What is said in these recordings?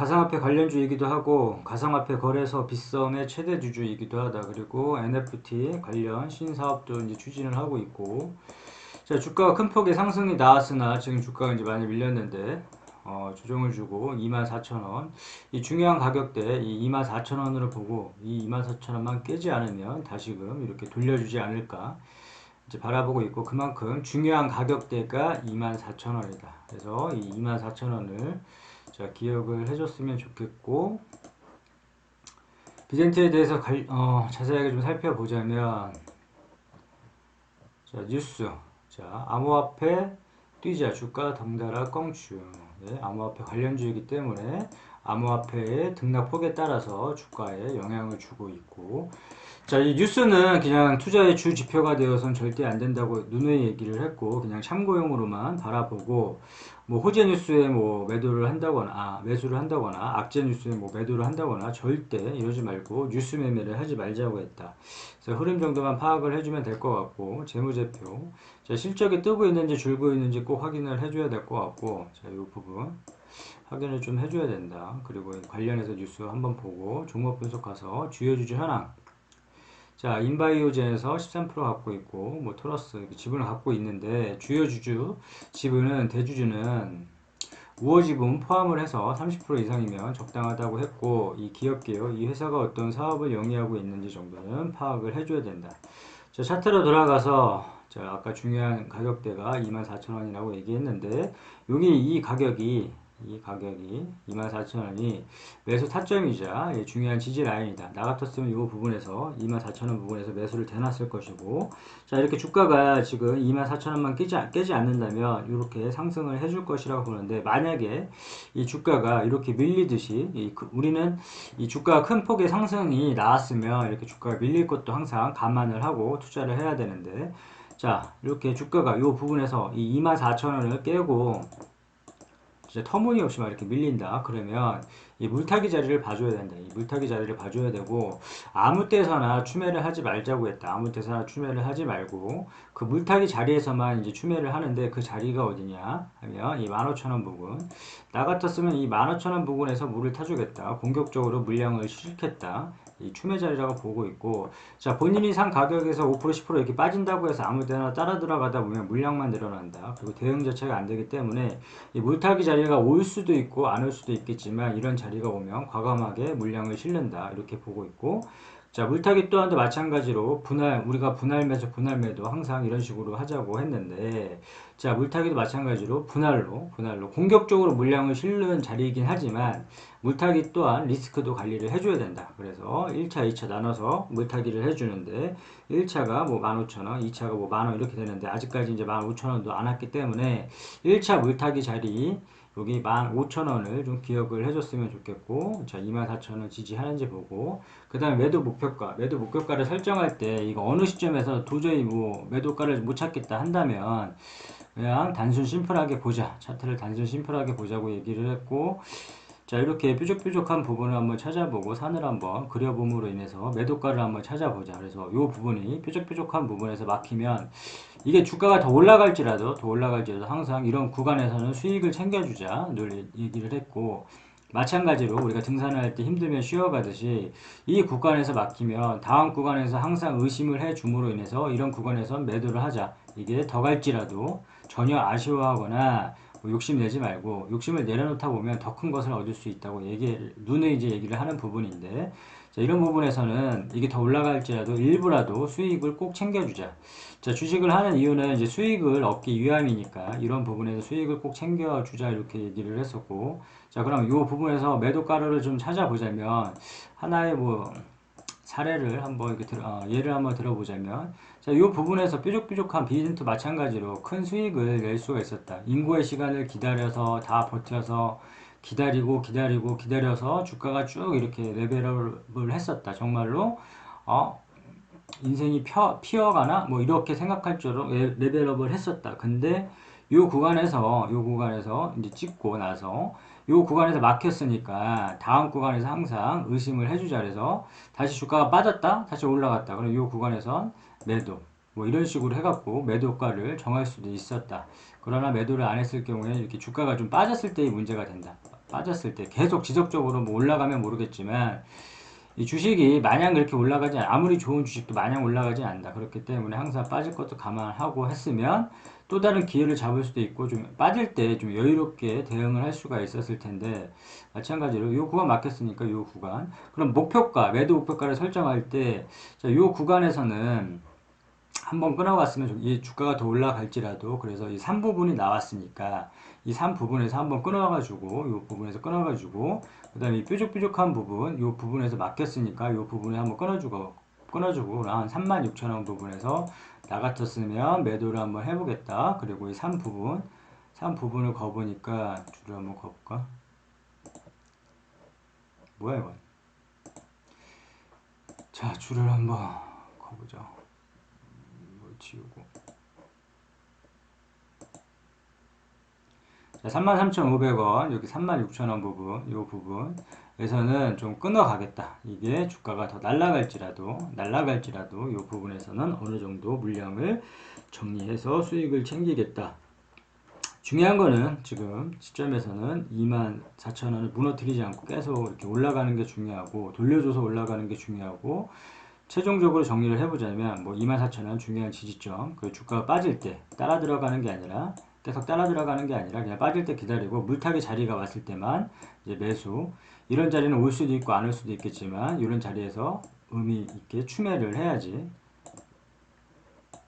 가상화폐 관련주이기도 하고 가상화폐 거래소 빗썸의 최대 주주이기도 하다. 그리고 NFT 관련 신사업도 이제 추진을 하고 있고, 자, 주가가 큰 폭의 상승이 나왔으나 지금 주가가 이제 많이 밀렸는데 조정을 주고 24,000원, 이 중요한 가격대 이 24,000원으로 보고 이 24,000원만 깨지 않으면 다시금 이렇게 돌려주지 않을까 이제 바라보고 있고, 그만큼 중요한 가격대가 24,000원이다. 그래서 이 24,000원을 자, 기억을 해줬으면 좋겠고, 비젠트에 대해서 자세하게 좀 살펴보자면, 자, 뉴스. 자, 암호화폐 뛰자, 주가 덩달아 껑충. 네, 암호화폐 관련주이기 때문에 암호화폐의 등락폭에 따라서 주가에 영향을 주고 있고, 자, 이 뉴스는 그냥 투자의 주 지표가 되어서는 절대 안 된다고 누누이 얘기를 했고, 그냥 참고용으로만 바라보고, 뭐 호재 뉴스에 뭐 매도를 한다거나, 매수를 한다거나, 악재 뉴스에 뭐 매도를 한다거나 절대 이러지 말고 뉴스 매매를 하지 말자고 했다. 그래서 흐름 정도만 파악을 해주면 될 것 같고, 재무제표, 자, 실적이 뜨고 있는지 줄고 있는지 꼭 확인을 해줘야 될 것 같고, 자, 이 부분 확인을 좀 해줘야 된다. 그리고 관련해서 뉴스 한번 보고 종목 분석 가서 주요 주주 현황. 자, 인바이오젠에서 13% 갖고 있고, 뭐 토러스 지분을 갖고 있는데, 주요 주주 지분은 대주주는 우호 지분 포함을 해서 30% 이상이면 적당하다고 했고, 이 기업계요, 이 회사가 어떤 사업을 영위하고 있는지 정도는 파악을 해줘야 된다. 자, 차트로 돌아가서 자, 아까 중요한 가격대가 24,000원이라고 얘기했는데, 여기 이 가격이 24,000원이 매수 타점이자 중요한 지지 라인이다. 나 같았으면 이 부분에서 24,000원 부분에서 매수를 대놨을 것이고, 자, 이렇게 주가가 지금 24,000원만 깨지 않는다면 이렇게 상승을 해줄 것이라고 보는데, 만약에 이 주가가 이렇게 밀리듯이 우리는 이 주가가 큰 폭의 상승이 나왔으면 이렇게 주가가 밀릴 것도 항상 감안을 하고 투자를 해야 되는데, 자, 이렇게 주가가 이 부분에서 이 24,000원을 깨고 진짜 터무니없이 막 이렇게 밀린다. 그러면 이 물타기 자리를 봐줘야 된다. 이 물타기 자리를 봐줘야 되고, 아무 때서나 추매를 하지 말자고 했다. 아무 때서나 추매를 하지 말고 그 물타기 자리에서만 이제 추매를 하는데, 그 자리가 어디냐 하면 이 15,000원 부분. 나 같았으면 이 15,000원 부분에서 물을 타주겠다. 공격적으로 물량을 실겠다. 이 추매 자리라고 보고 있고, 자, 본인이 산 가격에서 5% 10% 이렇게 빠진다고 해서 아무 데나 따라 들어가다 보면 물량만 늘어난다. 그리고 대응 자체가 안 되기 때문에 이 물타기 자리가 올 수도 있고 안 올 수도 있겠지만, 이런 자리가 오면 과감하게 물량을 실는다. 이렇게 보고 있고, 자, 물타기 또한도 마찬가지로 우리가 분할 매수, 분할 매도 항상 이런 식으로 하자고 했는데, 자, 물타기도 마찬가지로 분할로 공격적으로 물량을 실는 자리이긴 하지만, 물타기 또한 리스크도 관리를 해줘야 된다. 그래서 1차, 2차 나눠서 물타기를 해주는데, 1차가 뭐 15,000원, 2차가 뭐 만원 이렇게 되는데, 아직까지 이제 15,000원도 안 왔기 때문에 1차 물타기 자리 여기 15,000원을 좀 기억을 해줬으면 좋겠고, 자, 24,000원 지지하는지 보고, 그 다음에 매도 목표가를 설정할 때 이거 어느 시점에서 도저히 뭐 매도가를 못 찾겠다 한다면 그냥 단순 심플하게 보자, 차트를 단순 심플하게 보자고 얘기를 했고, 자, 이렇게 뾰족뾰족한 부분을 한번 찾아보고 산을 한번 그려봄으로 인해서 매도가를 한번 찾아보자. 그래서 이 부분이 뾰족뾰족한 부분에서 막히면, 이게 주가가 더 올라갈지라도 항상 이런 구간에서는 수익을 챙겨주자 늘 얘기를 했고, 마찬가지로 우리가 등산을 할 때 힘들면 쉬어가듯이 이 구간에서 막히면 다음 구간에서 항상 의심을 해줌으로 인해서 이런 구간에서 매도를 하자. 이게 더 갈지라도 전혀 아쉬워하거나 뭐 욕심내지 말고, 욕심을 내려놓다 보면 더 큰 것을 얻을 수 있다고 눈에 이제 얘기를 하는 부분인데, 자, 이런 부분에서는 이게 더 올라갈지라도 일부라도 수익을 꼭 챙겨주자. 자, 주식을 하는 이유는 이제 수익을 얻기 위함이니까 이런 부분에서 수익을 꼭 챙겨주자 이렇게 얘기를 했었고, 자, 그럼 이 부분에서 매도가를 좀 찾아보자면, 하나의 뭐 사례를 한번 이렇게 예를 한번 들어보자면, 자, 이 부분에서 뾰족뾰족한 비즈니스 마찬가지로 큰 수익을 낼 수가 있었다. 인고의 시간을 기다려서 다 버텨서 기다려서 주가가 쭉 이렇게 레벨업을 했었다. 정말로 인생이 피어가나 뭐 이렇게 생각할 정도로 레벨업을 했었다. 근데 요 구간에서 이제 찍고 나서 요 구간에서 막혔으니까 다음 구간에서 항상 의심을 해주자. 그래서 다시 주가가 빠졌다, 다시 올라갔다. 그럼 요 구간에선 매도, 뭐 이런 식으로 해갖고 매도가를 정할 수도 있었다. 그러나 매도를 안 했을 경우에 이렇게 주가가 좀 빠졌을 때의 문제가 된다. 빠졌을 때 계속 지속적으로 뭐 올라가면 모르겠지만 이 주식이 마냥 그렇게 올라가지 아무리 좋은 주식도 마냥 올라가지 않는다. 그렇기 때문에 항상 빠질 것도 감안하고 했으면 또 다른 기회를 잡을 수도 있고 좀 빠질 때 좀 여유롭게 대응을 할 수가 있었을 텐데 마찬가지로 이 구간 막혔으니까 이 구간 그럼 목표가 매도 목표가를 설정할 때 이 구간에서는 한번 끊어갔으면 이 주가가 더 올라갈지라도 그래서 이 3부분이 나왔으니까 이 3부분에서 한번 끊어가지고 이 부분에서 끊어가지고 그 다음에 이 뾰족뾰족한 부분 이 부분에서 막혔으니까 이 부분에 한번 끊어주고 한 36,000원 부분에서 나 같았으면 매도를 한번 해보겠다. 그리고 이 3부분을 거보니까 줄을 한번 거볼까? 뭐야 이건? 자 줄을 한번 거보자. 지우고 자, 33,500원 여기 36,000원 부분 이 부분에서는 좀 끊어가겠다. 이게 주가가 더 날아갈지라도 이 부분에서는 어느 정도 물량을 정리해서 수익을 챙기겠다. 중요한 거는 지금 시점에서는 24,000원을 무너뜨리지 않고 계속 이렇게 올라가는 게 중요하고 돌려줘서 올라가는 게 중요하고 최종적으로 정리를 해보자면 뭐 24,000원 중요한 지지점 그 주가가 빠질 때 따라 들어가는 게 아니라 계속 따라 들어가는 게 아니라 그냥 빠질 때 기다리고 물타기 자리가 왔을 때만 이제 매수 이런 자리는 올 수도 있고 안 올 수도 있겠지만 이런 자리에서 의미 있게 추매를 해야지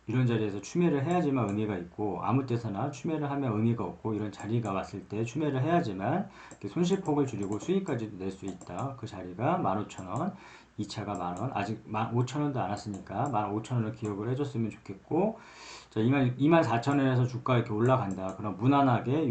이런 자리에서 추매를 해야지만 의미가 있고 아무 때서나 추매를 하면 의미가 없고 이런 자리가 왔을 때 추매를 해야지만 손실폭을 줄이고 수익까지도 낼 수 있다. 그 자리가 15,000원 2차가 만원 아직 15,000원도 안 왔으니까 15,000원을 기억을 해줬으면 좋겠고 자 24,000원에서 주가 이렇게 올라간다. 그럼 무난하게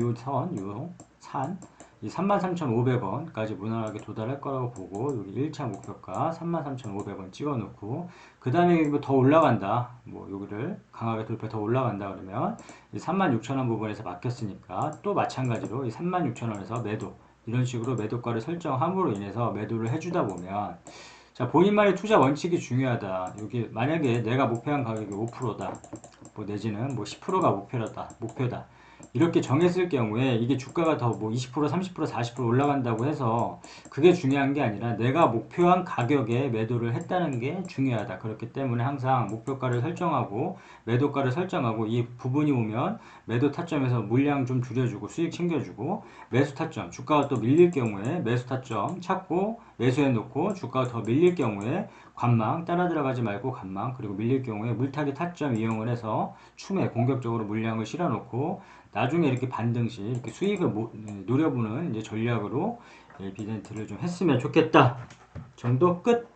이 33,500원까지 무난하게 도달할 거라고 보고 여기 1차 목표가 33,500원 찍어 놓고 그 다음에 더 올라간다. 뭐 여기를 강하게 돌파 더 올라간다 그러면 이 36,000원 부분에서 막혔으니까 또 마찬가지로 이 36,000원에서 매도 이런 식으로 매도가를 설정함으로 인해서 매도를 해주다 보면 자 본인만의 투자 원칙이 중요하다. 여기 만약에 내가 목표한 가격이 5%다. 뭐 내지는 뭐 10%가 목표다. 이렇게 정했을 경우에 이게 주가가 더 뭐 20%, 30%, 40% 올라간다고 해서 그게 중요한 게 아니라 내가 목표한 가격에 매도를 했다는 게 중요하다. 그렇기 때문에 항상 목표가를 설정하고 매도가를 설정하고 이 부분이 오면 매도 타점에서 물량 좀 줄여주고 수익 챙겨주고 매수 타점, 주가가 또 밀릴 경우에 매수 타점 찾고 매수해 놓고 주가가 더 밀릴 경우에 관망 따라 들어가지 말고 관망 그리고 밀릴 경우에 물타기 타점 이용을 해서 추매 공격적으로 물량을 실어 놓고 나중에 이렇게 반등시 이렇게 수익을 노려보는 이제 전략으로 비덴트를 좀 했으면 좋겠다 정도 끝.